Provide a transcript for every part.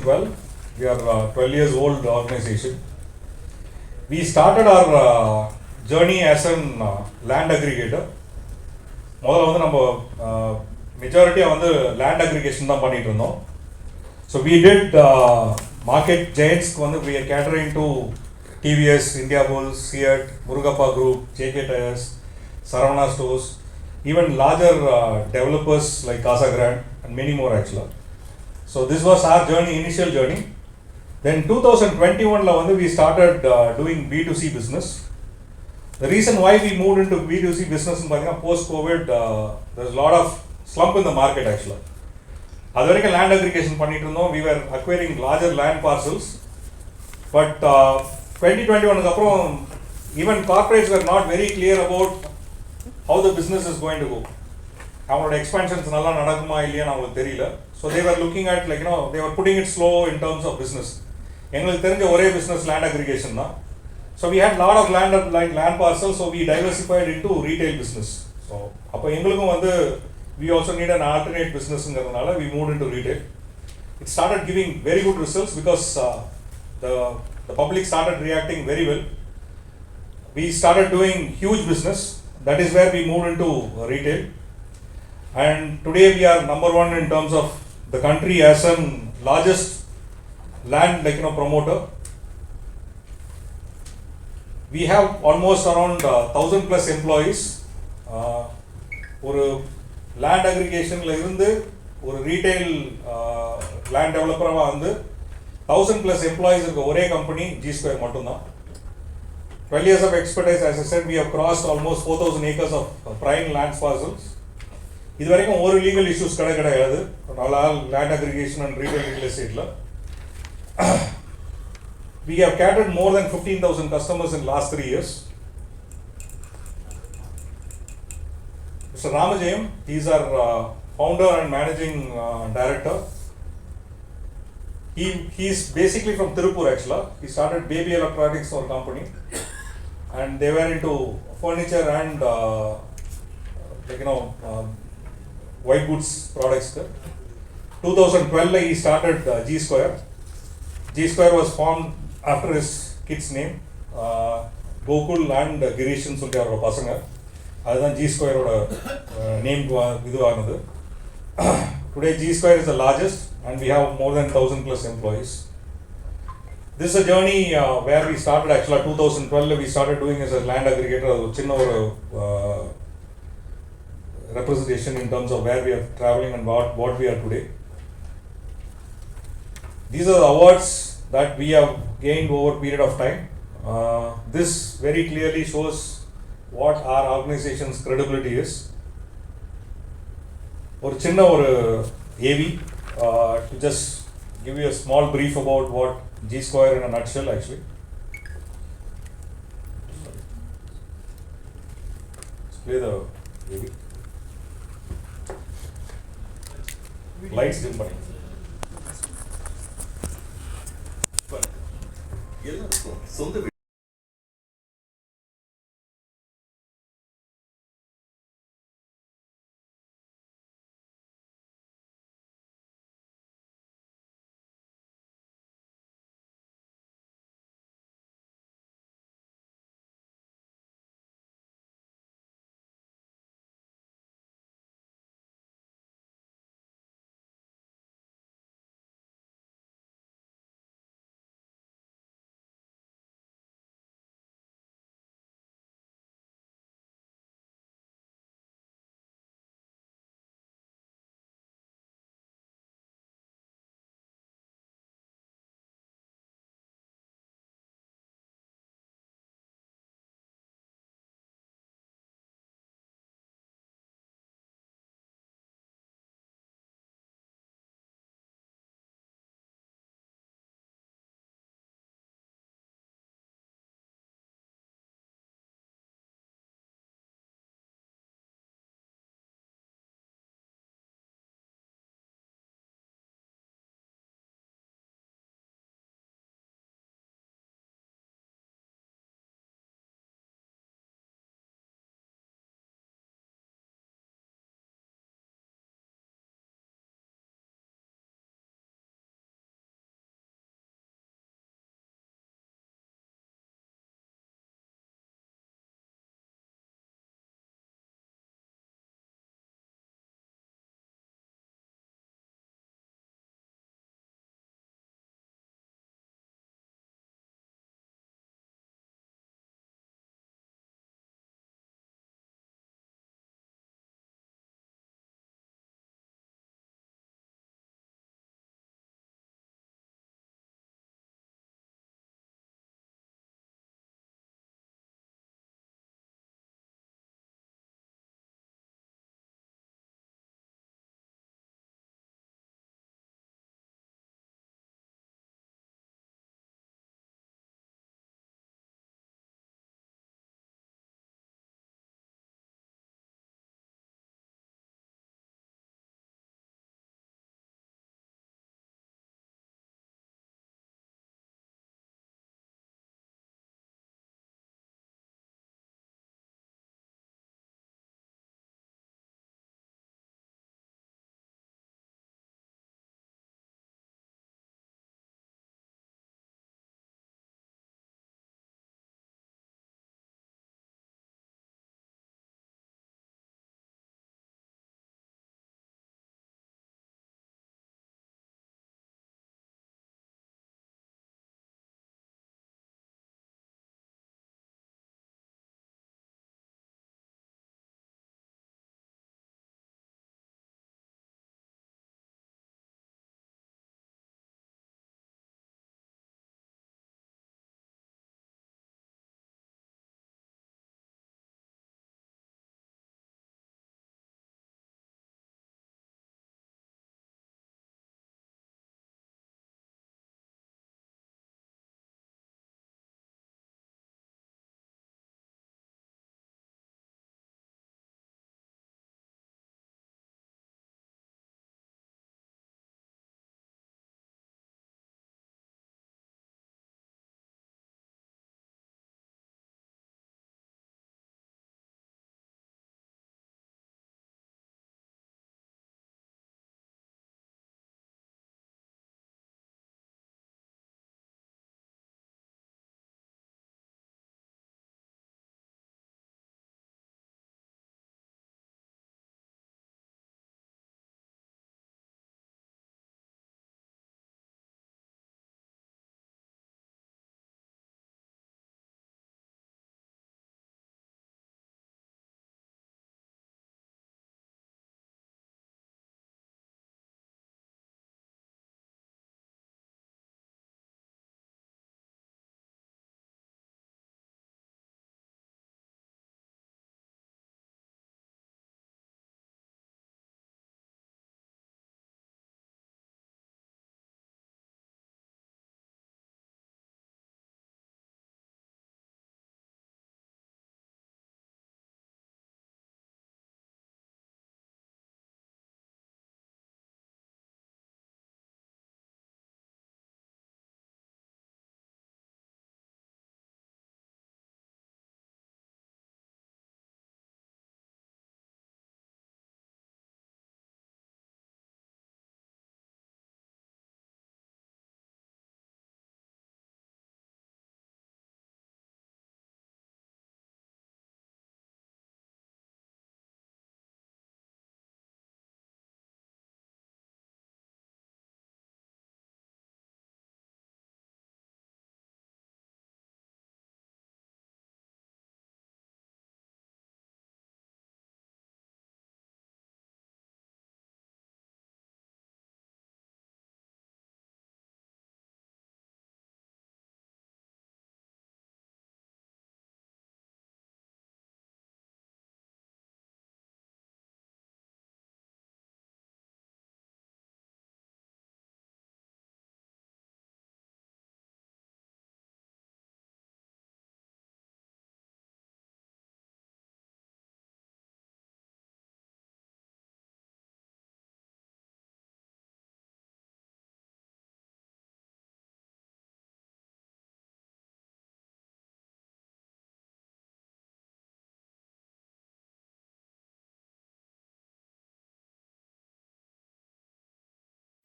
2012. We are 12 years old organization. We started our journey as an land aggregator. முதல்ல வந்து நம்ம மெஜாரிட்டியாக வந்து land aggregation தான் பண்ணிட்டு இருந்தோம். ஸோ வி டிட் மார்க்கெட் ஜெயின்ஸ்க்கு வந்து we are catering to TVS, Indiabulls, CEAT, Murugappa group, JK tyres, Saravana stores, even larger developers like Casa Grande and many more actually. So this was our journey, initial journey. Then 2021 we started doing B2C business. The reason why we moved into B2C business in post-COVID, there's a lot of slump in the market actually. அது வரைக்கும் land aggregation பண்ணிட்டு இருந்தோம். We were acquiring larger land parcels. But 2021 அப்புறம் even corporates were not very clear about how the business is going to go. அவங்களோட expansions நல்லா நடக்குமா இல்லையான்னு அவங்களுக்கு தெரியல. So they were looking at they were putting it slow in terms of business. எங்களுக்கு தெரிஞ்ச ஒரே பிஸ்னஸ் லேண்ட் அக்ரிகேஷன் தான். So we had lot of land parcels, so we diversified into retail business. So அப்போ எங்களுக்கும் வந்து we also need an alternate businessங்கிறதுனால we moved into retail. It started giving very good results because the public started reacting very well. We started doing huge business. That is where we moved into retail. And today we are number one in terms of the country as an largest land promoter. We have almost around 1,000 plus employees. ஒரு land அக்ரிகேஷன்ல இருந்து ஒரு retail land டெவலப்பராக வந்து 1,000 plus employees இருக்க ஒரே company G Square மட்டும்தான். 12 years of expertise, as I said, we have crossed almost 4,000 acres of prime land parcels. இது வரைக்கும் ஒரு லீகல் இஷ்யூஸ் கிடையாது நல்லா land aggregation and retail real எஸ்டேட்ல. We have catered more than 15,000 customers in last 3 years. Mr. Ramajayam, he is our founder and managing director. He is basically from Tirupur actually. He started Baby Electronics, our company, and they were into furniture and white goods products. 2012 he started G Square. G Square was formed after his kids name, Gokul and Girish னு சொல்லிட்டு அவரோட பசங்க. அதுதான் G Square ஓட name இதுவானது. Today G Square is the largest and we have more than 1,000 plus employees. This is a journey where we started actually 2012 we started doing as a land aggregator. அது சின்ன ஒரு representation in terms of where we are traveling and what we are today. These are the awards that we have gained over a period of time. This very clearly shows what our organization's credibility is. ஒரு சின்ன ஒரு AV to just give you a small brief about what G Square in a nutshell actually. Let's play the AV. Lights dim பண்ணி எல்லாருக்கும் சொந்த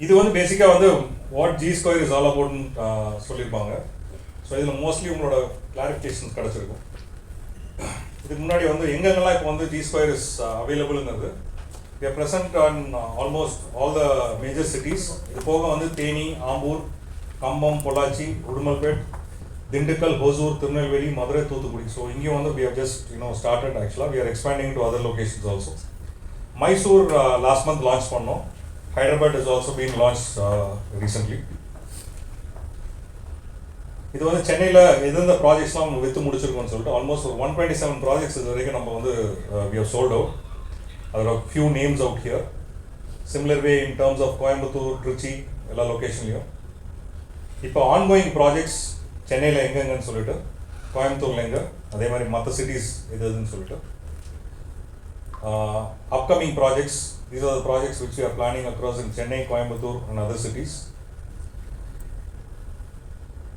இது வந்து பேசிக்காக வந்து what G Square is all அபவுட்னு சொல்லியிருப்பாங்க. ஸோ இதில் மோஸ்ட்லி உங்களோட கிளாரிஃபிகேஷன்ஸ் கிடச்சிருக்கும். இதுக்கு முன்னாடி வந்து எங்கெங்கெல்லாம் இப்போ வந்து G Square இஸ் அவைலபிள்ங்கிறது we are present on almost all the major cities. இது போக வந்து தேனி, ஆம்பூர், கம்பம், பொள்ளாச்சி, உடுமல்பேட், திண்டுக்கல், ஹோசூர், திருநெல்வேலி, மதுரை, தூத்துக்குடி. ஸோ இங்கே வந்து we have just started actually. We are expanding to other locations also. Mysore last month launch பண்ணோம். Hyderabad is also being launched recently. இது வந்து சென்னையில் எந்தெந்த ப்ராஜெக்ட்ஸ்லாம் நம்ம விற்று முடிச்சிருக்கோம்னு சொல்லிட்டு ஆல்மோஸ்ட் ஒரு 127 ப்ராஜெக்ட்ஸ் இது வரைக்கும் நம்ம வந்து we have sold out. There are few names out here. Similar way in terms of Coimbatore, Trichy எல்லா லொக்கேஷன்லையும். இப்போ ஆன்கோயிங் ப்ராஜெக்ட்ஸ் சென்னையில் எங்கெங்கன்னு சொல்லிட்டு, கோயம்புத்தூரில் எங்கே, அதே மாதிரி மற்ற சிட்டிஸ் எதுன்னு சொல்லிட்டு. Upcoming projects, these are the projects which we are planning across in Chennai, Coimbatore and other cities.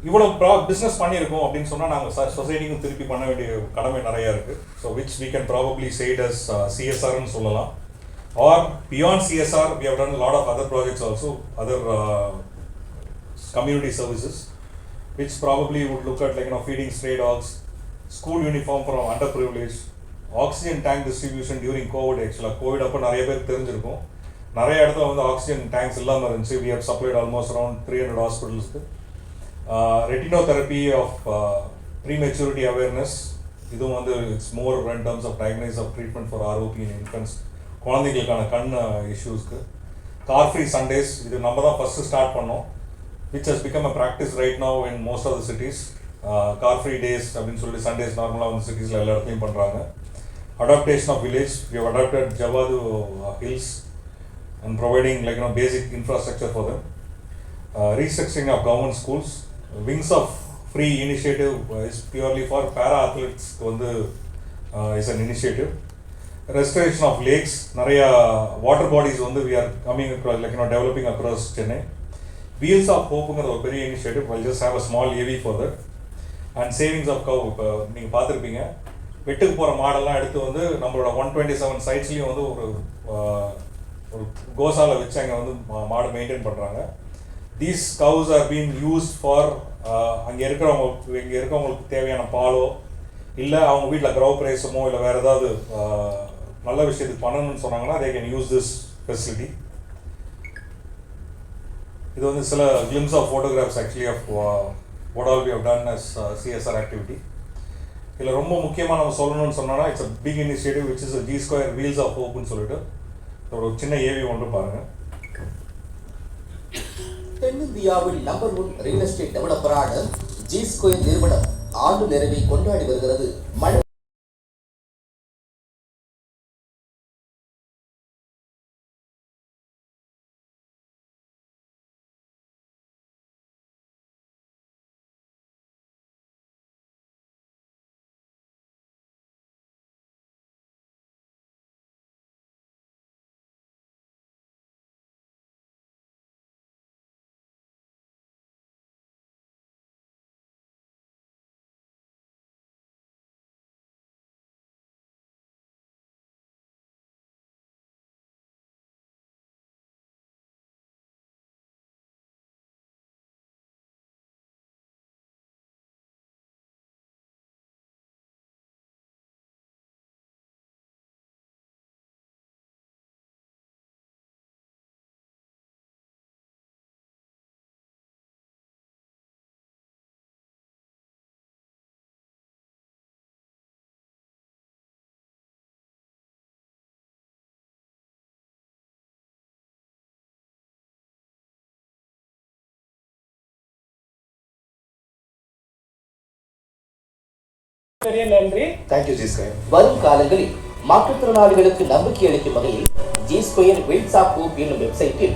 இவ்வளோ பிஸ்னஸ் பண்ணியிருக்கோம் அப்படின்னு சொன்னால் நாங்கள் சொசைட்டிக்கும் திருப்பி பண்ண வேண்டிய கடமை நிறையா இருக்குது. So which we can probably say it as CSRன்னு சொல்லலாம். Or beyond CSR, we have done a lot of other projects also, other community services, which probably would look at feeding stray dogs, school uniform for underprivileged, oxygen tank distribution during Covid. ஆக்சுவலாக Covid அப்போ நிறைய பேர் தெரிஞ்சிருக்கும். நிறைய இடத்துல வந்து oxygen tanks இல்லாமல் இருந்துச்சு. We have supplied almost around 300 ஹாஸ்பிட்டல்ஸ்க்கு. ரெட்டினோதெரப்பி ஆஃப் ப்ரீமெச்சூரிட்டி அவேர்னஸ், இதுவும் வந்து it's more in terms of diagnose of treatment for ROP in infants, குழந்தைங்களுக்கான கண் இஷ்யூஸ்க்கு. கார் ஃப்ரீ சண்டேஸ், இது நம்ம தான் ஃபஸ்ட்டு ஸ்டார்ட் பண்ணோம், which has become a practice right now in most of the cities. Car free days அப்படின்னு சொல்லிட்டு Sundays நார்மலாக வந்து சிட்டிஸில் எல்லா இடத்துலையும் பண்ணுறாங்க. Adaptation of village, we have adapted Javadu hills and providing basic infrastructure for them. Restructuring of government schools, wings of free initiative is purely for para athletes is an initiative. Restoration of lakes, nariya water bodies we are coming across developing across Chennai. Wheels of hope a very initiative. We'll just have a small AV for that. And savings of cow, நீங்க பார்த்துருப்பீங்க. வெட்டுக்கு போகிற மாடெல்லாம் எடுத்து வந்து நம்மளோட 127 சைட்ஸ்லேயும் வந்து ஒரு கோசாலை வச்சு அங்கே வந்து மாடு மெயின்டைன் பண்ணுறாங்க. These cows are been used for இங்கே இருக்கிறவங்களுக்கு தேவையான பாலோ, இல்லை அவங்க வீட்டில் கிரௌ பிரைஸமோ, இல்லை வேறு ஏதாவது நல்ல விஷயத்துக்கு பண்ணணும்னு சொன்னாங்கன்னா they can use this facility. இது வந்து சில glimpse of photographs actually of what all we have done as CSR activity. இதில் ரொம்ப முக்கியமாக நம்ம சொல்லணும்னு சொன்னோன்னா it's a big initiative which is G Square wheels of ஹோப்னு சொல்லிட்டு ஒரு சின்ன ஏவி ஒன்று பாருங்கள். தென்னிந்தியாவில் நம்பர் 1 ரியல் எஸ்டேட் டெவலப்பரான G Square நிறுவனம் ஆண்டு நிறைவை கொண்டாடி வருகிறது. Thank you G Square. வரும் காலங்களில் மாற்றுத்திறனாளிகளுக்கு நம்பிக்கை அளிக்கும் வகையில் G Square wheels of hope என்னும் வெப்சைட்டில்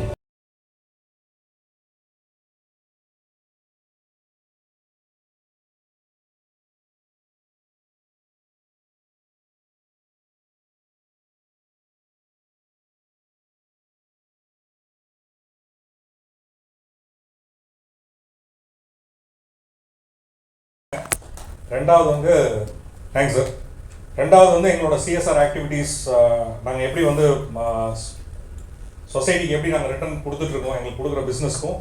ரெண்டாவது வந்து தேங்க்ஸ் சார். ரெண்டாவது வந்து எங்களோட CSR ஆக்டிவிட்டீஸ் நாங்கள் எப்படி வந்து சொசைட்டிக்கு எப்படி நாங்கள் ரிட்டர்ன் கொடுத்துட்ருக்கோம் எங்களுக்கு கொடுக்குற பிஸ்னஸ்க்கும்.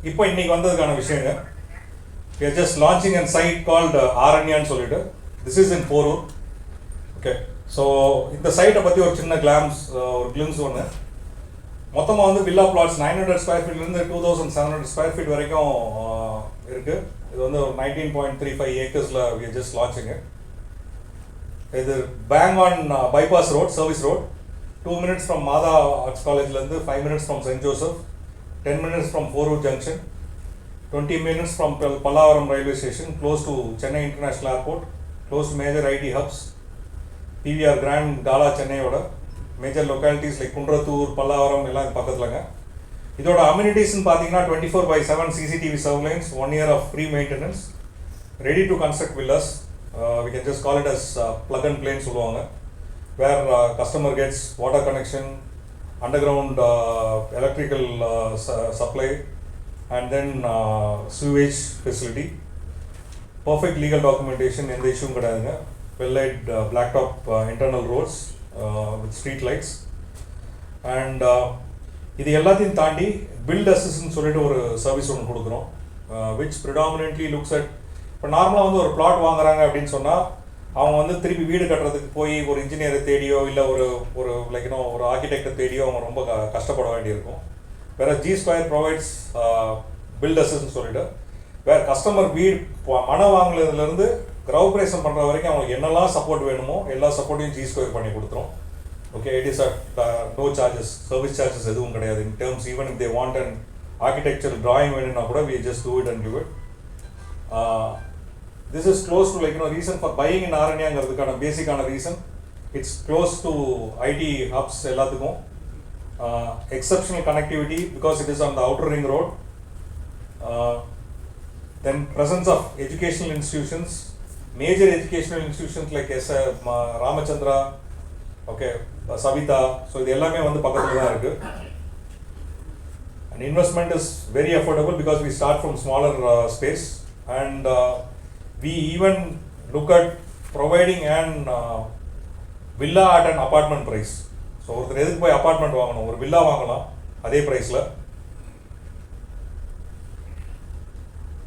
இப்போ இன்றைக்கி வந்ததுக்கான விஷயங்க, we are just launching a site called ஆரண்யான்னு சொல்லிட்டு, this is in Porur. Okay, so இந்த சைட்டை பற்றி ஒரு சின்ன கிளிம்ஸ் ஒன்று. மொத்தமாக வந்து வில்லா பிளாட்ஸ் 900 ஸ்கொயர் ஃபீட்லேருந்து 2700 ஸ்கொயர் ஃபீட் வரைக்கும் இருக்குது. இது வந்து ஒரு 19.35 ஏக்கர்ஸில் we are just launching it. இது bang on bypass road, service road, 2 minutes from Matha arts காலேஜ்லேருந்து, 5 minutes from Saint Joseph, 10 minutes from Porur Junction, 20 minutes from Pallavaram railway station, close to Chennai International Airport, close to major IT hubs, PVR Grand Gala Chennai oda major localities like Kundrathur, Pallavaram எல்லாம் பக்கத்துலங்க. இதோட அம்யூனிட்டிஸ்ன்னு பார்த்தீங்கன்னா 24/7 CCTV surveillance, 1 year of free maintenance, ready to construct villas. We can just call it as plug and play சொல்லுவாங்க, where customer gets water connection, underground electrical supply, and then sewage facility. Perfect legal documentation, எந்த இஷ்யூவும் கிடையாதுங்க. Well laid blacktop internal roads with street lights. And இது எல்லாத்தையும் தாண்டி build assistance சொல்லிட்டு ஒரு service ஒன்று கொடுக்குறோம், which predominantly looks at, இப்போ நார்மலாக வந்து ஒரு பிளாட் வாங்குறாங்க அப்படின்னு சொன்னால் அவங்க வந்து திருப்பி வீடு கட்டுறதுக்கு போய் ஒரு இன்ஜினியரை தேடியோ இல்லை ஒரு லைக் ஒரு ஆர்கிடெக்டை தேடியோ அவங்க ரொம்ப கஷ்டப்பட வேண்டியிருக்கும். வேறு G Square provides build assistance சொல்லிட்டு, வேறு கஸ்டமர் வீடு மனம் வாங்குறதுலேருந்து கிரௌப்ரேஷன் பண்ணுற வரைக்கும் அவங்களுக்கு என்னெல்லாம் சப்போர்ட் வேணுமோ எல்லா சப்போர்ட்டையும் G Square பண்ணி கொடுத்துரும். Okay, it is no charges, service charges எதுவும் கிடையாது. In terms even if they want and architecture drawing வேணும்னா கூட we just do it and give it. This is close to reason for buying in ஆரண்யாங்கிறதுக்கான பேசிக்கான reason, its close to IT hubs எல்லாத்துக்கும். Exceptional connectivity because it is on the outer ring road. Then presence of educational institutions, major educational institutions like Ramachandra, okay, Savita, so இது எல்லாமே வந்து பக்கத்துல தான் இருக்கு. And investment is very affordable because we start from smaller space, and we even look at providing an villa at an apartment price. So ஒருத்தர் எதுக்கு போய் apartment வாங்கணும், ஒரு வில்லா வாங்கலாம் அதே ப்ரைஸில்.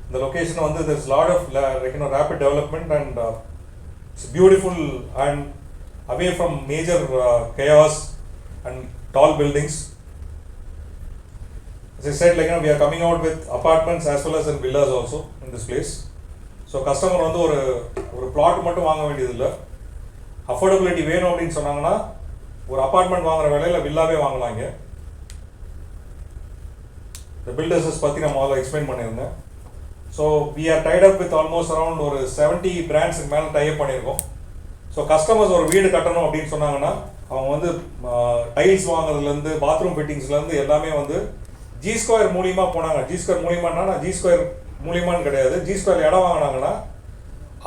இந்த லொக்கேஷன் வந்து there's lot of rapid development, and it's beautiful and away from major chaos and tall buildings. As I said, we are coming out with apartments as well as in villas also in this place. So customer வந்து ஒரு plot மட்டும் வாங்க வேண்டியதில்லை, affordability வேணும் அப்படின்னு சொன்னாங்கன்னா ஒரு apartment வாங்குற வேலையில் வில்லாவே வாங்கலாம். இங்கே இந்த பில்டர்ஸஸ் பற்றி நான் முதல்ல எக்ஸ்பிளைன் பண்ணியிருந்தேன். So we are tied up with almost around ஒரு 70 பிராண்ட்ஸுக்கு மேலே டைப் பண்ணியிருக்கோம். ஸோ கஸ்டமர்ஸ் ஒரு வீடு கட்டணும் அப்படின்னு சொன்னாங்கன்னா அவங்க வந்து டைல்ஸ் வாங்குறதுலேருந்து பாத்ரூம் ஃபிட்டிங்ஸ்லேருந்து எல்லாமே வந்து G Square மூலியமாக போனாங்க. G Square மூலியமானா G Square மூலியமானு கிடையாது, G Square இடம் வாங்கினாங்கன்னா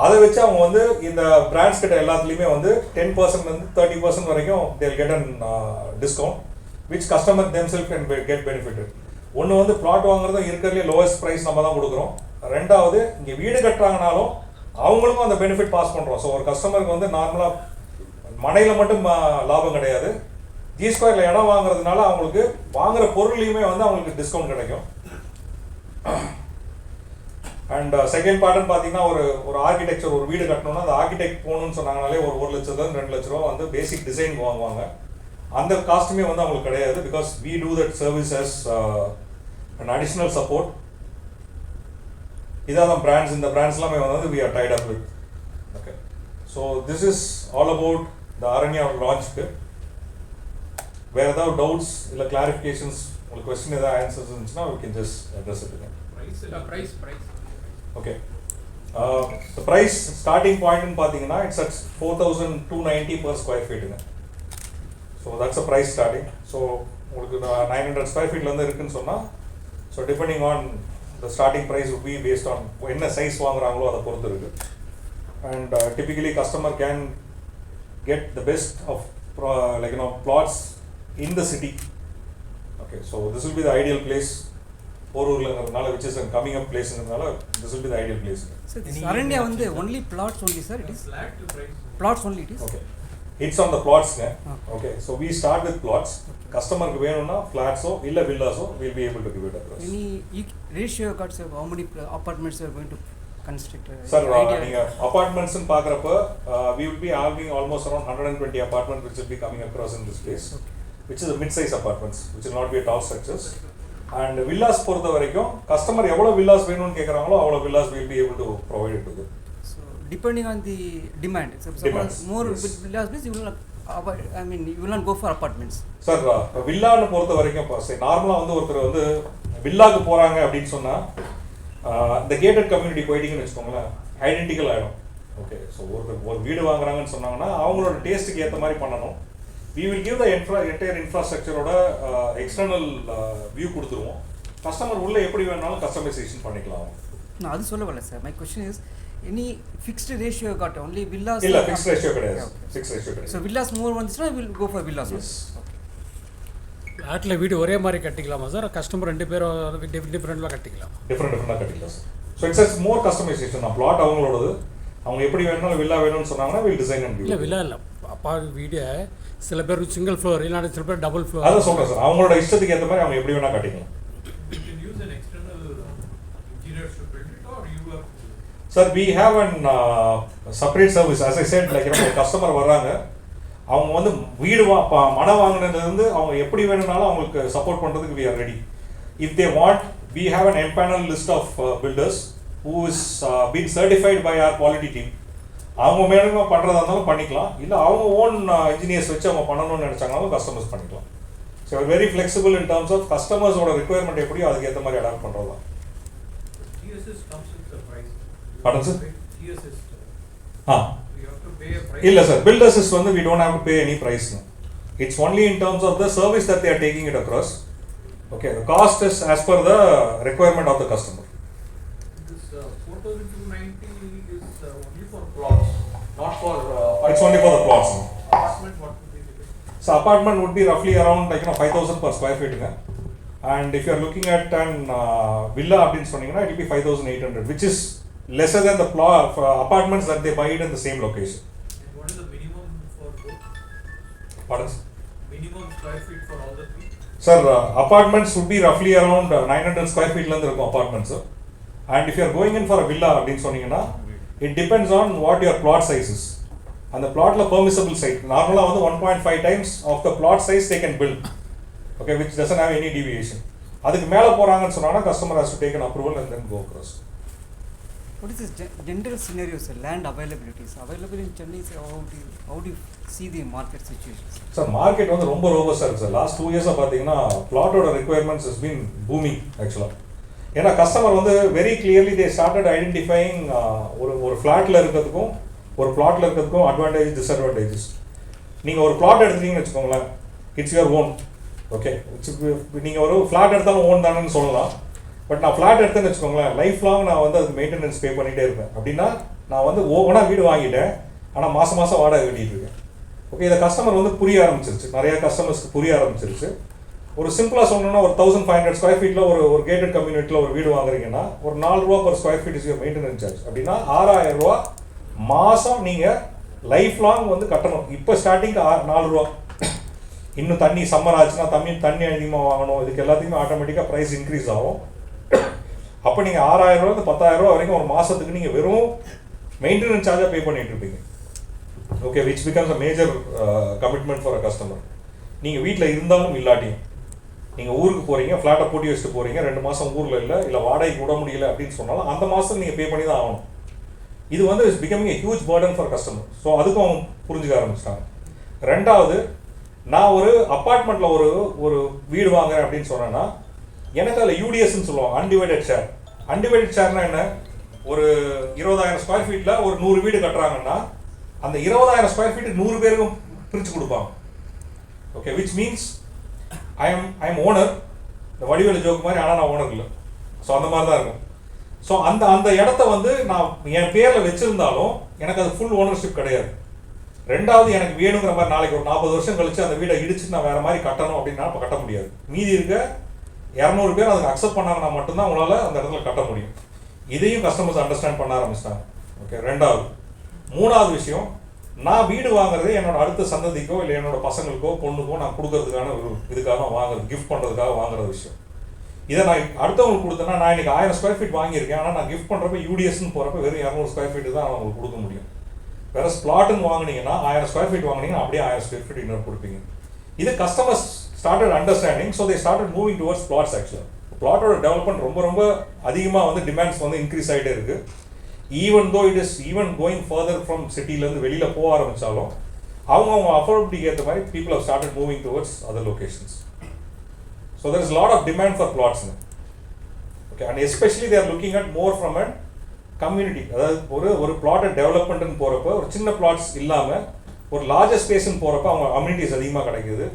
அதை வச்சு அவங்க வந்து இந்த பிராண்ட்ஸ் கிட்ட எல்லாத்துலேயுமே வந்து 10% 30% வரைக்கும் they'll get an discount which customer themselves can get benefited. ஒன்று வந்து பிளாட் வாங்குறதும் இருக்கிறதுலே லோவஸ்ட் ப்ரைஸ் நம்ம தான் கொடுக்குறோம். ரெண்டாவது இங்கே வீடு கட்டுறாங்கனாலும் அவங்களுக்கும் அந்த பெனிஃபிட் பாஸ் பண்ணுறோம். ஸோ ஒரு கஸ்டமருக்கு வந்து நார்மலாக மனையில் மட்டும் லாபம் கிடையாது, G Square இடம் வாங்குறதுனால அவங்களுக்கு வாங்குற பொருள்லையுமே வந்து அவங்களுக்கு டிஸ்கவுண்ட் கிடைக்கும். அண்ட் செகண்ட் பார்ட்னு பார்த்தீங்கன்னா ஒரு ஆர்கிடெக்சர் ஒரு வீடு கட்டணும்னா அந்த ஆர்கிடெக்ட் போகணும்னு சொன்னாங்கனாலே ஒரு 1 லட்சத்துலேருந்து 2 லட்ச ரூபா வந்து பேசிக் டிசைன் வாங்குவாங்க. அந்த காஸ்ட்டுமே வந்து அவங்களுக்கு கிடையாது, because we do that service as an additional support. இதான் பிராண்ட்ஸ், இந்த பிராண்ட்ஸ் எல்லாமே வந்து we are tied up with. Okay, so this is all about the Aranya லான்ச்சுக்கு. வேறு ஏதாவது டவுட்ஸ் இல்லை கிளாரிஃபிகேஷன்ஸ் உங்களுக்கு கொஸ்டின் ஏதாவது ஆன்சர்ஸ் இருந்துச்சுன்னா we can just address it again. Price. Okay, the price starting point னு பார்த்தீங்கன்னா it's at 4,290 per square feet. So that's the price starting. So உங்களுக்கு 900 square feetலேருந்து இருக்குன்னு சொன்னால், so depending on the starting price would be based on என்ன size வாங்குறாங்களோ அதை பொறுத்து இருக்கு. And typically customer can get the best of plots in the city. Okay, so this will be the ideal place. Porurlangradhanaala, which is a coming up place ingradhanaala, this will be the ideal place. So this Aranya வந்து only plots only, sir? It is flat to price. Plots only it is? Okay, It's on the plots. Okay, so we start with plots. Customer வேணும்னா ஃபிளாட்ஸோ இல்ல வில்லாஸோ we'll be able to give it across. Any ratio got sir, how many apartments you are going to construct? Sir, நீங்க apartments ன்னு பார்க்கறப்ப we will be having almost around 120 apartments which will be coming across in this place, which is a mid-size apartments, which will not be a tall structures. And villas பொறுத்த வரைக்கும் customer எவ்வளவு villas வேணும்னு கேக்குறாங்களோ அவ்வளவு villas we'll be able to provide it to them. So depending on the demand, suppose more villas means you will not you will not go for apartments. Sir, வில்லான்னு பொறுத்த வரைக்கும் நார்மலா வந்து ஒருத்தர் வந்து வில்லாக்கு போறாங்க அப்படின்னு சொன்னா இந்த கேட்டட் கம்யூனிட்டி போயிட்டீங்கன்னு வச்சுக்கோங்களேன், ஐடென்டிக்கல் ஆகிடும். ஓகே, ஸோ ஒரு வீடு வாங்குறாங்கன்னு சொன்னாங்கன்னா அவங்களோட டேஸ்ட்டுக்கு ஏற்ற மாதிரி பண்ணணும். we will give the entire infrastructureோட எக்ஸ்டர்னல் வியூ கொடுத்துருவோம். கஸ்டமர் உள்ள எப்படி வேணாலும் கஸ்டமைசேஷன் பண்ணிக்கலாம். நான் அது சொல்ல வரல sir. My question is any fixed ratio got only villas? இல்ல, fixed ratio கிடையாது. Fixed ratio கிடையாது. So villas more வந்துச்சுனா will go for villas. Yes. ஃப்ளாட்ல வீடு ஒரே மாதிரி கட்டிக்கலாமா சார்? கஸ்டமர் ரெண்டு பேரும் டிஃப்ரெண்ட்டாக கட்டிக்கலாம்? டிஃப்ரெண்டாக கட்டிக்கலாம் sir. So it's more customisation. நான் பிளாட் அவங்களோடது, அவங்க எப்படி வேணாலும் வில்லா வேணும்னு சொன்னாங்கன்னா வில் டிசைன் அண்ட் இல்லை வில்லா இல்லை அப்பா வீடு சில பேர் சிங்கிள் ஃப்ளோர் இல்லைன்னா சில பேர் டபுள் ஃப்ளோர். அதான் சொல்கிறேன் சார், அவங்களோட இஷ்டத்துக்கு ஏற்ற மாதிரி அவங்க எப்படி வேணால் கட்டிக்கலாம். Sir we have an separate service. As I said, like customer வர்றாங்க, அவங்க வந்து வீடு மனம் வாங்கினதுலேருந்து அவங்க எப்படி வேணும்னாலும் அவங்களுக்கு சப்போர்ட் பண்ணுறதுக்கு we are ready. If they want, we have an empanel list of builders who is been certified by our quality team. அவங்க மேலுமே பண்ணுறதா இருந்தாலும் பண்ணிக்கலாம், இல்லை அவங்க ஓன் இன்ஜினியர்ஸ் வச்சு அவங்க பண்ணணும்னு நினச்சாங்கனாலும் கஸ்டமர்ஸ் பண்ணிக்கலாம். So very flexible in terms of கஸ்டமர்ஸோட ரிக்குவயர்மெண்ட் எப்படியோ அதுக்கு ஏற்ற மாதிரி அடாப்ட் பண்ணுறது தான். Pardon sir? இல்ல சார், build assist வந்து we don't have to pay any price. No. It's only in terms of the service that they are taking it across. Okay, the cost is as per the requirement of the customer. This 4,290 is only for plots, not for it's only for the plots. No. apartment. What would be the cost? So apartment would be roughly around 5,000 per square feet. And if you are looking at an villa அப்படினு சொன்னீங்கன்னா it will be 5,800, which is lesser than the apartments that they buy it in the same location. And what is the minimum for both? Pardon? Minimum square feet for all the three? Sir, apartments would be roughly around 900 square feet la irukkum apartments. And if you are going in for a villa அப்படினு சொன்னீங்கன்னா it depends on what your plot size is. And the plot la permissible site normally வந்து 1.5 times of the plot size they can build. Okay, which doesn't have any deviation. அதுக்கு மேல போறாங்கன்னு சொன்னாங்கன்னா customer has to take an approval and then go across. What is this general scenario, sir? Land availability is available in Chennai. So how do you see the market situation? Sir, market வந்து ரொம்ப robust இருக்கு sir. Last 2 இயர்ஸா பாத்தீங்கன்னா பிளாட்டோட requirements has been booming actually. ஏன்னா customer வந்து very clearly they started identifying ஒரு ஃபிளாட்ல இருக்கிறதுக்கும் ஒரு பிளாட்ல இருக்கிறதுக்கும் அட்வான்டேஜ் டிஸ்அட்வான்டேஜஸ். நீங்க ஒரு பிளாட் எடுத்தீங்கன்னு வெச்சுக்கோங்களேன், இட்ஸ் யுவர் ஓன். ஓகே, நீங்க ஒரு ஃபிளாட் எடுத்தாலும் ஓன் தானேன்னு சொல்லலாம். பட் நான் ஃப்ளாட் எடுத்தேன்னு வச்சுக்கோங்களேன், லைஃப் லாங் நான் வந்து அதுக்கு மெயின்டெனன்ஸ் பே பண்ணிகிட்டே இருப்பேன். அப்படின்னா நான் வந்து ஓனாக வீடு வாங்கிட்டேன், ஆனால் மாதம் மாதம் வாடகை கட்டிகிட்டு இருக்கேன். ஓகே, இதை கஸ்டமர் வந்து புரிய ஆரம்பிச்சிருச்சு, நிறையா கஸ்டமர்ஸ்க்கு புரிய ஆரம்பிச்சிருச்சு. ஒரு சிம்பிளாக சொல்லணும்னா ஒரு 1500 ஸ்கொயர் ஃபீட்டில் ஒரு கேட்டட் கம்யூனிட்டியில் ஒரு வீடு வாங்குறீங்கன்னா ஒரு 4 ரூபா per square feet is your maintenance charge. அப்படின்னா 6000 ரூபா மாதம் நீங்கள் லைஃப் லாங் வந்து கட்டணும். இப்போ ஸ்டார்டிங்க்கு 4 ரூபா. இன்னும் தண்ணி சம்மர் ஆச்சுன்னா தண்ணி அதிகமாக வாங்கணும், இதுக்கு எல்லாத்துக்குமே ஆட்டோமேட்டிக்காக ப்ரைஸ் இன்க்ரீஸ் ஆகும். அப்போ நீங்கள் 6000 ரூபா 10,000 ரூபா வரைக்கும் ஒரு மாதத்துக்கு நீங்கள் வெறும் மெயின்டெனன்ஸ் சார்ஜாக பே பண்ணிட்டு இருப்பீங்க. Okay, which becomes a major commitment for a customer. நீங்கள் வீட்டில் இருந்தாலும் இல்லாட்டியும் நீங்கள் ஊருக்கு போகிறீங்க, ஃப்ளாட்டை பூட்டி வச்சுட்டு போகிறீங்க, 2 மாதம் ஊரில் இல்லை வாடகைக்கு விட முடியல அப்படின்னு சொன்னாலும் அந்த மாதம் நீங்கள் பே பண்ணி தான் ஆகணும். இது வந்து it's becoming a huge burden for customer. So அதுக்கும் அவங்க புரிஞ்சுக்க ஆரம்பிச்சிட்டாங்க. ரெண்டாவது, நான் ஒரு அப்பார்ட்மெண்ட்டில் ஒரு வீடு வாங்குறேன் அப்படின்னு சொன்னேன்னா எனக்கு அதில் யூடிஎஸ்ன்னு சொல்லுவாங்க, அன்டிவைடட் ஷேர். அன்டிவைடட் ஷேர்னா என்ன? ஒரு 20,000 ஸ்கொயர் ஃபீட்டில் ஒரு 100 வீடு கட்டுறாங்கன்னா அந்த 20,000 ஸ்கொயர் ஃபீட்டு 100 பேருக்கும் பிரித்து கொடுப்பாங்க. Okay, which means I am owner. இந்த வடிவேலு ஜோக்கு மாதிரி, ஆனால் நான் ஓனர் இல்லை. ஸோ அந்த மாதிரி தான் இருக்கும். ஸோ அந்த இடத்த வந்து நான் என் பேரில் வச்சுருந்தாலும் எனக்கு அது ஃபுல் ஓனர்ஷிப் கிடையாது. ரெண்டாவது, எனக்கு வேணுங்கிற மாதிரி நாளைக்கு ஒரு 40 வருஷம் கழிச்சு அந்த வீடை இடிச்சு நான் வேறு மாதிரி கட்டணும் அப்படின்னா இப்போ கட்ட முடியாது. மீதி இருக்க 200 பேர் அதுக்கு அக்செப்ட் பண்ணாங்கன்னா மட்டும்தான் உங்களால் அந்த இடத்துல கட்ட முடியும். இதையும் கஸ்டமர்ஸ் அண்டர்ஸ்டாண்ட் பண்ண ஆரம்பிச்சிட்டாங்க. ஓகே, ரெண்டாவது. மூணாவது விஷயம், நான் வீடு வாங்குறது என்னோட அடுத்த சந்ததிக்கோ இல்லை என்னோட பசங்களுக்கோ பொண்ணுக்கோ நான் கொடுக்கறதுக்கான ஒரு இதுக்காக வாங்குறது, கிஃப்ட் பண்ணுறதுக்காக வாங்குற விஷயம். இதை நான் அடுத்தவங்களுக்கு கொடுத்தேன்னா, நான் இன்னைக்கு 1000 ஸ்கொயர் ஃபீட் வாங்கியிருக்கேன், ஆனால் நான் கிஃப்ட் பண்ணுறப்ப யூடிஎஸ்ன்னு போகிறப்ப வெறும் 200 ஸ்கொயர் ஃபீட்டு தான் அவங்களுக்கு கொடுக்க முடியும். வேற பிளாட்டுன்னு வாங்கினீங்கன்னா 1000 ஸ்கொயர் ஃபீட் வாங்கினீங்கன்னா அப்படியே 1000 ஸ்கொயர் ஃபீட் இன்னொரு கொடுப்பீங்க. இது customers started understanding, so they started moving towards plots. ஆக்சுவலாக பிளாட்டோட டெவலப்மெண்ட் ரொம்ப ரொம்ப அதிகமாக வந்து டிமாண்ட்ஸ் வந்து இன்க்ரீஸ் ஆகிட்டே இருக்குது. Even though it is even going further from சிட்டிலேருந்து வெளியில் போக ஆரம்பித்தாலும் அவங்க அஃபோர்டபிலிட்டிக்கு ஏற்ற மாதிரி people have started moving towards other locations. So there is lot of demand for flats. Okay, and especially they're looking at more from and community. அதாவது ஒரு பிளாட்டை டெவலப்மெண்ட்னு போகிறப்ப ஒரு சின்ன பிளாட்ஸ் இல்லாமல் ஒரு லார்ஜர் ஸ்பேஸ்ன்னு போகிறப்ப அவங்க அம்யூனிட்டிஸ் அதிகமாக கிடைக்குது,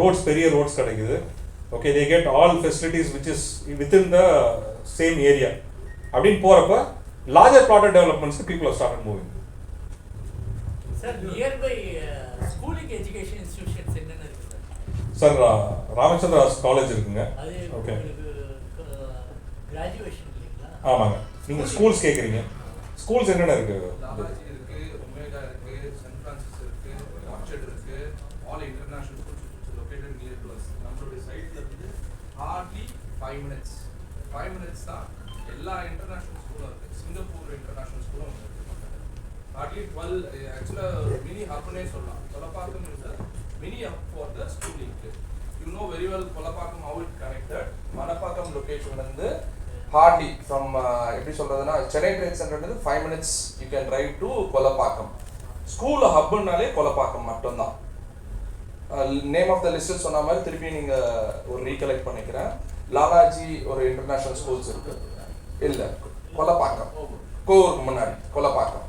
ரோட்ஸ் பெரிய ரோட்ஸ் கிடைக்குது. Okay, they get all facilities which is within the same area அப்படின்னு போகிறப்ப larger plotted developments, people have started moving. Sir, nearby schooling education institutions என்னென்ன இருக்கு சார்? ராமச்சந்திரா காலேஜ் இருக்குங்க. ஓகே, கிராஜுவேஷன் இல்லைங்களா? ஆமாங்க. நீங்கள் ஸ்கூல்ஸ் கேட்குறீங்க, ஸ்கூல்ஸ் என்னென்ன இருக்குது? லாலாஜி இருக்கு, ஒமேகா இருக்கு, சென்ட் பிரான்சிஸ் இருக்கு, ஆர்ச்சர்ட் இருக்கு, all international schools located near to us. நம்மளுடைய சைட்ல இருந்து ஹார்ட்லி 5 minutes தான் எல்லா இன்டர்நேஷனல் ஸ்கூலும் இருக்கு. சிங்கப்பூர் இன்டர்நேஷனல் ஸ்கூலும் இருக்கு. ஹார்ட்லி 12 ஆக்சுவலாக மினி ஹப்னே சொல்லலாம். Kolappakkam is a mini hub for the schooling. You know very well Kolappakkam how it connected. Manappakkam லொகேஷன்லேருந்து ஹார்ட்லி ஃப்ரம் எப்படி சொல்கிறதுனா சென்னை ட்ரேட் சென்டர்லேருந்து 5 minutes you can drive to Kolappakkam. School ஹப்புன்னாலே கொலப்பாக்கம் மட்டும்தான். நேம் ஆஃப் த லிஸ்ட் சொன்ன மாதிரி திருப்பி நீங்கள் ஒரு ரீகலெக்ட் பண்ணிக்கிறேன். லாலாஜி ஒரு இன்டர்நேஷனல் ஸ்கூல்ஸ் இருக்கு, இல்லை கொலப்பாக்கம் கோவூருக்கு முன்னாடி கொலப்பாக்கம்.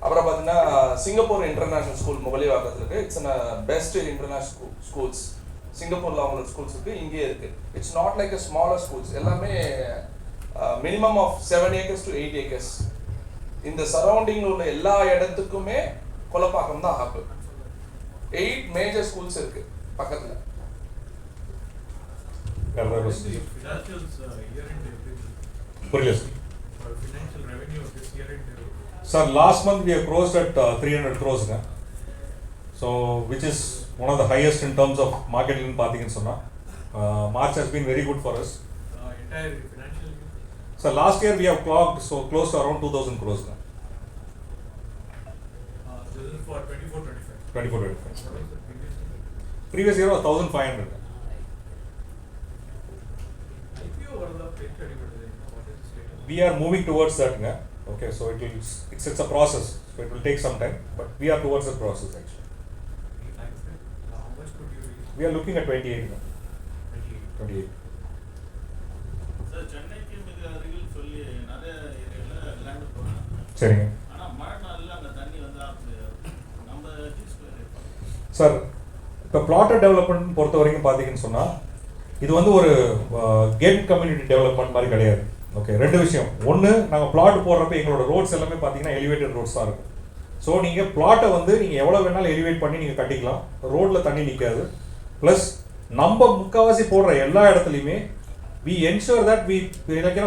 அப்புறம் பார்த்தீங்கன்னா சிங்கப்பூர் இன்டர்நேஷனல் ஸ்கூல் முகலிவாக்கத்தில் இருக்குது. It's best international schools. சிங்கப்பூரில் அவங்களோட ஸ்கூல்ஸ் இருக்குது, இங்கேயே இருக்குது. It's not like a smaller schools. எல்லாமே minimum of 7 acres to 8 acres. இந்த சரௌண்டிங்கில் உள்ள எல்லா இடத்துக்குமே கொலப்பாக்கம் தான் ஹப். 8 மேஜர் ஸ்கூல்ஸ் இருக்குது பக்கத்தில். புரியல sir. Last month we have closed at 300 crores. So which is one of the highest in terms of marketing பார்த்தீங்கன்னு சொன்னா. March has been very good for us. Entire financial year. So last year we have clocked so close to around 2000 crores. This is for 24-25. 24-25. Previous year was 1500. IPO வரதா பேச்சு அடிபடுது. What is the status? We are moving towards that. Okay, so it's a process, so it will take some time, but we are towards the process actually. How much could you reach? We are looking at 28. 28. Sir, சென்னைக்கு மிக அருகில் சொல்லி நிறைய ஏரியாவில் land போடுறாங்க. சரிங்க ஆனால் மழை நாளில் அந்த தண்ணி வந்து நம்ம G Square சார். இப்போ பிளாட்டட் டெவலப்மெண்ட் பொறுத்த வரைக்கும் பார்த்தீங்கன்னு சொன்னால் இது வந்து ஒரு கேட் கம்யூனிட்டி டெவலப்மெண்ட் மாதிரி கிடையாது. ஓகே, ரெண்டு விஷயம். ஒன்று, நாங்கள் பிளாட் போடுறப்ப எங்களோட ரோட்ஸ் எல்லாமே பார்த்தீங்கன்னா எலிவேட்டட் ரோட்ஸ் தான் இருக்கும். ஸோ நீங்கள் பிளாட்டை வந்து நீங்கள் எவ்வளோ வேணாலும் எலிவேட் பண்ணி நீங்கள் கட்டிக்கலாம், ரோட்டில் தண்ணி நிற்காது. ப்ளஸ் நம்ம முக்கால்வாசி போடுற எல்லா இடத்துலையுமே we ensure that we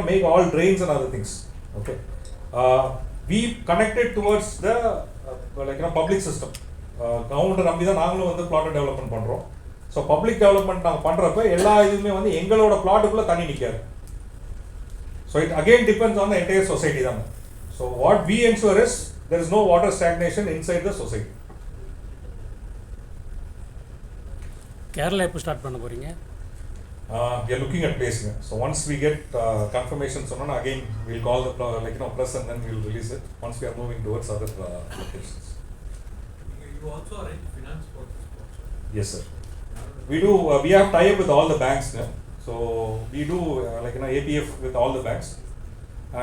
make all drains and other things. Okay, we connected towards the public system. Government நம்பி தான் நாங்களும் வந்து பிளாட்டை டெவலப்மெண்ட் பண்ணுறோம். ஸோ பப்ளிக் டெவலப்மெண்ட் நாங்கள் பண்ணுறப்ப எல்லா இதுவுமே வந்து எங்களோட பிளாட்டுக்குள்ளே தண்ணி நிற்காது. So it again depends on the entire society. So what we ensure is there is no water stagnation inside the society. Kerala எப்போ ஸ்டார்ட் பண்ண போகிறீங்க? We are looking at placing it. So once we get confirmation, so again we'll call the press and then we'll release it once we are moving towards other locations. You also arrange finance for this project? Yes sir. We do. We have tie-up with all the banks. So we do APF with all the banks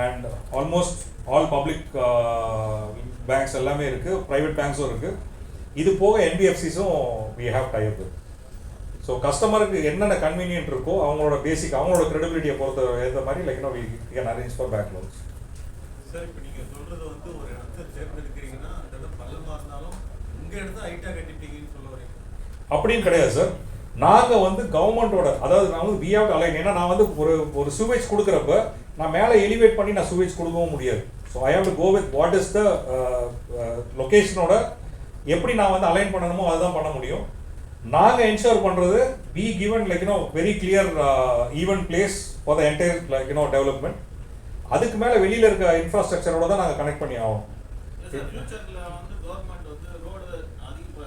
and almost all public banks எல்லாமே இருக்கு, private banksம் இருக்கு. இது போக NBFCஸும் we have tie-up with. So கஸ்டமருக்கு என்னென்ன convenient இருக்கோ அவங்களோட பேசிக் அவங்களோட கிரெடிபிலிட்டியை பொறுத்த ஏற்ற மாதிரி we can arrange for bank loans. Sir, இப்போ நீங்கள் சொல்கிறது வந்து ஒரு இடத்த தேர்ந்தெடுக்கிறீங்கன்னா அந்த இடம் பள்ளமாக இருந்தாலும் உங்கள் இடத்த ஹைட்டாக கட்டிட்டீங்கன்னு சொல்ல வரீங்க? அப்படின்னு கிடையாது சார். நாங்கள் வந்து கவர்மெண்ட்டோட, அதாவது நான் வந்து விஆவுட் அலைன், ஏன்னா நான் வந்து ஒரு சூவேஜ் கொடுக்குறப்ப நான் மேலே எலிவேட் பண்ணி நான் சூவேஜ் கொடுக்கவும் முடியாது. So I have to go with what is the லொக்கேஷனோட எப்படி நான் வந்து அலைன் பண்ணணுமோ அதுதான் பண்ண முடியும். நாங்கள் என்ஷூர் பண்ணுறது we given like very clear even place for the entire like development. அதுக்கு மேலே வெளியில் இருக்க இன்ஃப்ராஸ்ட்ரக்சரோட தான் நாங்கள் கனெக்ட் பண்ணி ஆகும். ஃபியூச்சர்ல வந்து கவர்மெண்ட் வந்து ரோடு அதிக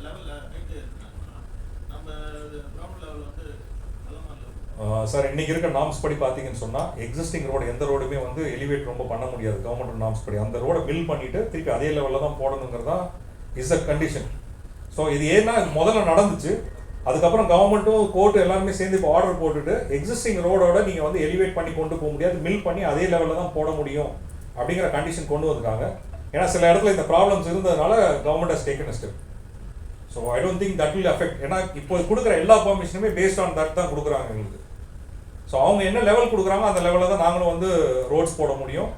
லெவல்ல ஹைட் இருந்தாங்கன்னா நம்ம கிரவுண்ட் லெவல் வந்து சார் இன்னைக்கு இருக்க நார்ம்ஸ் படி பார்த்தீங்கன்னு சொன்னால் எக்ஸிஸ்டிங் ரோடு எந்த ரோடுமே வந்து எலிவேட் ரொம்ப பண்ண முடியாது கவர்மெண்ட் நார்ம்ஸ் படி. அந்த ரோடை பில் பண்ணிட்டு திருப்பி அதே லெவலில் தான் போடணுங்கிறதா இஸ் அ கண்டிஷன். ஸோ இது ஏன்னா முதல்ல நடந்துச்சு, அதுக்கப்புறம் கவர்மெண்ட்டும் கோர்ட்டு எல்லாருமே சேர்ந்து இப்போ ஆர்டர் போட்டுட்டு எக்ஸிஸ்டிங் ரோடோட நீங்கள் வந்து எலிவேட் பண்ணி கொண்டு போக முடியாது, மில் பண்ணி அதே லெவலில் தான் போட முடியும் அப்படிங்கிற கண்டிஷன் கொண்டு வந்திருக்காங்க. ஏன்னா சில இடத்துல இந்த ப்ராப்ளம்ஸ் இருந்ததுனால government has taken step. So I don't think that will affect. ஏன்னா இப்போ கொடுக்குற எல்லா பர்மிஷனுமே பேஸ்ட் ஆன் தட் தான் கொடுக்குறாங்க எங்களுக்கு. ஸோ அவங்க என்ன லெவல் கொடுக்குறாங்க அந்த லெவலில் தான் நாங்களும் வந்து ரோட்ஸ் போட முடியும்.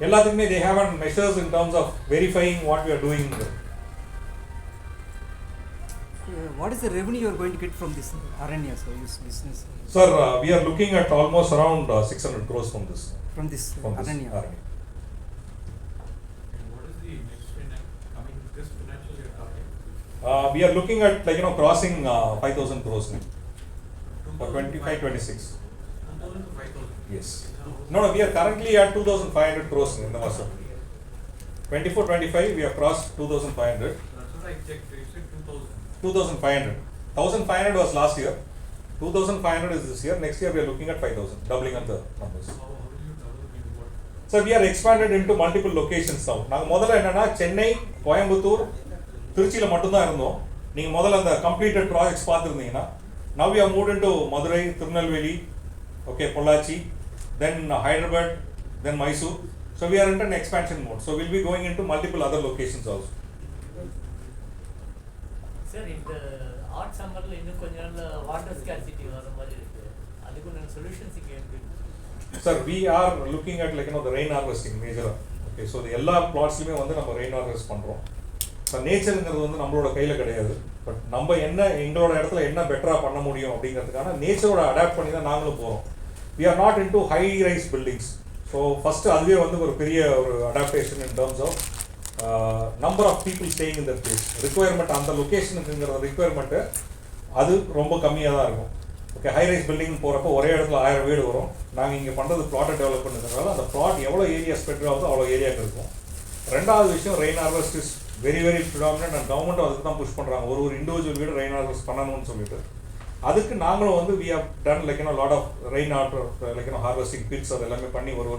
எல்லாத்துக்குமே they have and measures in terms of verifying what we are doing. What is the revenue you are going to get from this Aranya business? Sir, we are looking at almost around 600 crores from this. From this Aranya. Aranya. And what is the next coming this financial year target? We are looking at crossing 5,000 crores now. For 25-26. 2,000 to 5,000. Yes. No, we are currently at 2,500 crores in the Masam. 24-25 we have crossed 2,500. That's what I checked. You said 2,000. 2,500. 1,500 was last year. 2,500 is this year. Next year we are looking at 5,000, doubling on the numbers. How do you develop in what? So we are expanded into multiple locations now. நாங்கள் முதல்ல என்னன்னா சென்னை, கோயம்புத்தூர், திருச்சியில் மட்டும்தான் இருந்தோம். நீங்கள் முதல்ல அந்த completed projects பார்த்துருந்தீங்கன்னா now we have moved into Madurai, Tirunelveli, okay, Pollachi, then Hyderabad, then Mysore. So we are in an expansion mode. So we'll be going into multiple other locations also. Sir இந்த hot சம்மரில் இன்னும் கொஞ்ச நாள் water scarcity வர மாதிரி இருக்கு, அதுக்கு நான் சொல்யூஷன்ஸ் இங்கே இருக்கு. Sir, we are looking at the rain harvesting major. Okay, so the எல்லா plotsலயுமே வந்து நம்ம rain harvest பண்றோம். ஸோ நேச்சருங்கிறது வந்து நம்மளோட கையில் கிடையாது. பட் நம்ம என்ன எங்களோட இடத்துல என்ன பெட்டராக பண்ண முடியும் அப்படிங்கிறதுக்கான நேச்சரோட அடாப்ட் பண்ணி தான் நாங்களும் போகிறோம். We are not into high rise buildings. So first அதுவே வந்து ஒரு பெரிய ஒரு adaptation in terms of number of people staying in the place. Requirement அந்த லொக்கேஷனுக்குங்கிற ரிக்குவயர்மெண்ட்டு அது ரொம்ப கம்மியாக தான் இருக்கும். ஓகே, ஹை ரைஸ் பில்டிங் போகிறப்போ ஒரே இடத்துல 1000 வீடு வரும். நாங்கள் இங்கே பண்ணுறது ப்ளாட்டை டெவலப் பண்ணுறதுனால அந்த ப்ளாட் எவ்வளோ ஏரியா ஸ்ப்ரெட் ஆகுதோ அவ்வளோ ஏரியாவுக்கு இருக்கும். ரெண்டாவது விஷயம், rain harvest is very very predominant and government அதுக்கு தான் புஷ் பண்ணுறாங்க. ஒரு இண்டிவிஜுவல் வீடு ரெயின் ஹார்வெஸ்ட் பண்ணணும்னு சொல்லிட்டு அதுக்கு நாங்களும் வந்து we have done lot of rain water harvesting pits அது எல்லாமே பண்ணி ஒரு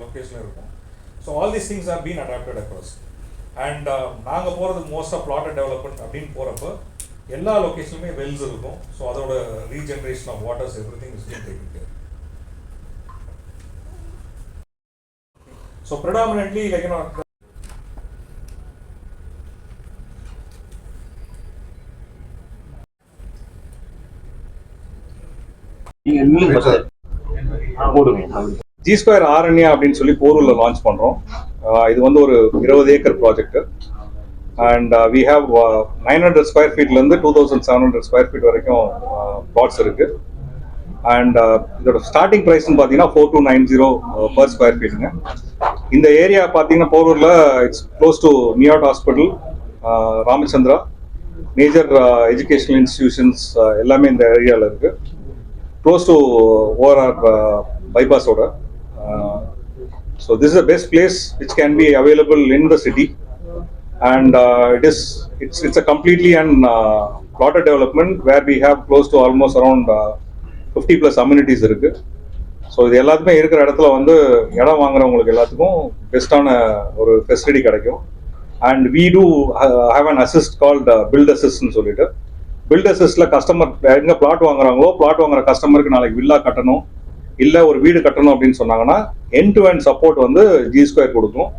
லொக்கேஷனில் இருக்கும். So all these things are been adapted across. அண்ட் நாங்கள் போகிறது மோஸ்ட் ஆஃப் ப்ளாட்டர் டெவலப்மெண்ட் அப்படின்னு போகிறப்ப எல்லா லொக்கேஷனுமே வெல்ஸ் இருக்கும். ஸோ அதோட regeneration of waters every thing is been taken care. So predominantly G Square Aranya அப்படின்னு சொல்லி போரூர்ல லான்ச் பண்றோம். இது வந்து ஒரு 20 acre project. And we have 900 square ஃபீட்ல இருந்து 2700 ஸ்கொயர் ஃபீட் வரைக்கும் பிளாட்ஸ் இருக்கு. அண்ட் இதோட ஸ்டார்டிங் ப்ரைஸ்ன்னு பார்த்தீங்கன்னா 4290 பர் ஸ்கொயர் ஃபீட்டுங்க. இந்த ஏரியா பார்த்தீங்கன்னா போரூர்ல இட்ஸ் க்ளோஸ் டு நியாட் hospital, Ramachandra, major educational institutions எல்லாமே இந்த ஏரியாவில் இருக்கு. Close to ORR bypassoda. So this is the best place which can be available in the city, and it's a completely and plotted development where we have close to almost around 50 plus amenities இருக்கு. So இது எல்லாத்துமே இருக்கிற இடத்துல வந்து இடம் வாங்குறவங்களுக்கு எல்லாத்துக்கும் பெஸ்ட்டான ஒரு ஃபெசிலிட்டி கிடைக்கும். And we do have an assist called build assistன்னு சொல்லிட்டு, பில்ட் அசிஸ்ட்ல கஸ்டமர் எங்க பிளாட் வாங்குறாங்களோ பிளாட் வாங்குற கஸ்டமருக்கு நாளைக்கு வில்லா கட்டணும் இல்லை ஒரு வீடு கட்டணும் அப்படின்னு சொன்னாங்கன்னா எண்ட் டு எண்ட் சப்போர்ட் வந்து G Square கொடுக்கும்.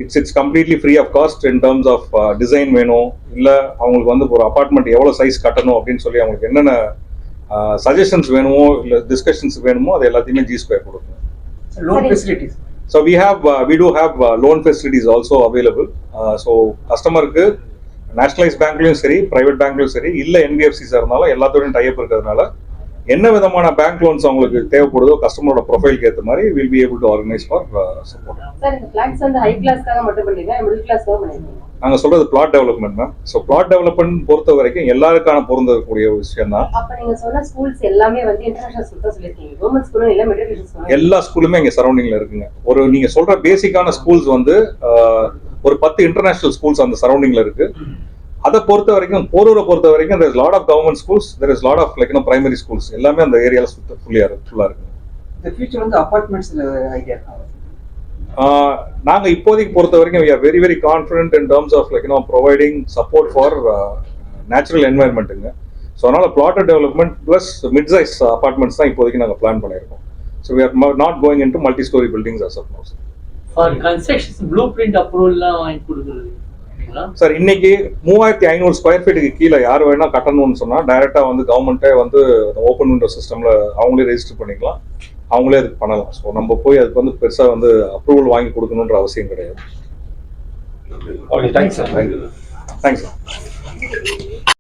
Its completely free of cost in terms of design வேணும், இல்லை அவங்களுக்கு வந்து ஒரு அப்பார்ட்மெண்ட் எவ்வளோ சைஸ் கட்டணும் அப்படின்னு சொல்லி அவங்களுக்கு என்னென்ன சஜஷன்ஸ் வேணுமோ இல்லை டிஸ்கஷன்ஸ் வேணுமோ அது எல்லாத்தையுமே G Square கொடுக்கும். Loan facilities. So we do have loan facilities also available. So கஸ்டமருக்கு நேஷனலைஸ் பேங்க்லையும் சரி ப்ரைவேட் பேங்க்லையும் சரி இல்லை NBFCs இருந்தாலும் எல்லாத்தோடையும் டைப் இருக்கிறதுனால என்ன விதமான பேங்க் லோன்ஸ் அவங்களுக்கு தேவைப்படுதோ கஸ்டமரோட ப்ரொஃபைலுக்கு ஏற்ற மாதிரி will be able to organise for support. Sir இந்த ஃபிளாட்ஸ் வந்து ஹை கிளாஸ்க்காக மட்டும் பண்ணிருக்கீங்க, மிடில் கிளாஸ்க்காக பண்ணிருக்கீங்க? நாங்கள் சொல்றது பிளாட் டெவலப்மெண்ட் தான். ஸோ பிளாட் டெவலப்மெண்ட் பொறுத்த வரைக்கும் எல்லாருக்கான பொருந்தக்கூடிய ஒரு விஷயம் தான். அப்ப நீங்க சொன்ன ஸ்கூல்ஸ் எல்லாமே வந்து இன்டர்நேஷனல் ஸ்கூல் தான் சொல்லிருக்கீங்க, கவர்மெண்ட் ஸ்கூலும் இல்ல மெட்ரிகுலேஷன் ஸ்கூலும்? எல்லா ஸ்கூலுமே இங்கே சரௌண்டிங்ல இருக்குங்க. நீங்க சொல்ற பேசிக்கான ஸ்கூல்ஸ் வந்து ஒரு 10 இன்டர்நேஷனல் ஸ்கூல்ஸ் அந்த சரௌண்டிங்ல இருக்கு. அதை பொறுத்த வரைக்கும் போரூரை பொறுத்த வரைக்கும் there is lot of government schools, there is lot of primary schools எல்லாமே அந்த ஏரியால ஃபுல்லா இருக்கு. இந்த ஃபியூச்சர் வந்து அபார்ட்மெண்ட்ஸ் ஐடியா நாங்க இப்போதைக்கு பொறுத்த வரைக்கும் we are very very confident in terms of providing support for natural environmentங்க. ஸோ அதனால plotted development plus mid size apartments தான் இப்போதைக்கு நாங்க பிளான் பண்ணியிருக்கோம். So we are not going into multi-story buildings as of now. For construction blueprint approval எல்லாம் வாங்கி கொடுக்குறது sir இன்னைக்கு 3500 ஸ்கொயர் ஃபீட்டுக்கு கீழே யார் வேணா கட்டணும்னு சொன்னா டைரக்டா வந்து கவர்மெண்ட்டே வந்து ஓப்பன் விண்டோ சிஸ்டம்ல அவங்களே ரெஜிஸ்டர் பண்ணிக்கலாம், அவங்களே அதுக்கு பண்ணலாம். ஸோ நம்ம போய் அதுக்கு வந்து பெருசா வந்து அப்ரூவல் வாங்கி கொடுக்கணுன்ற அவசியம் கிடையாது. Okay, thanks sir. Thanks sir.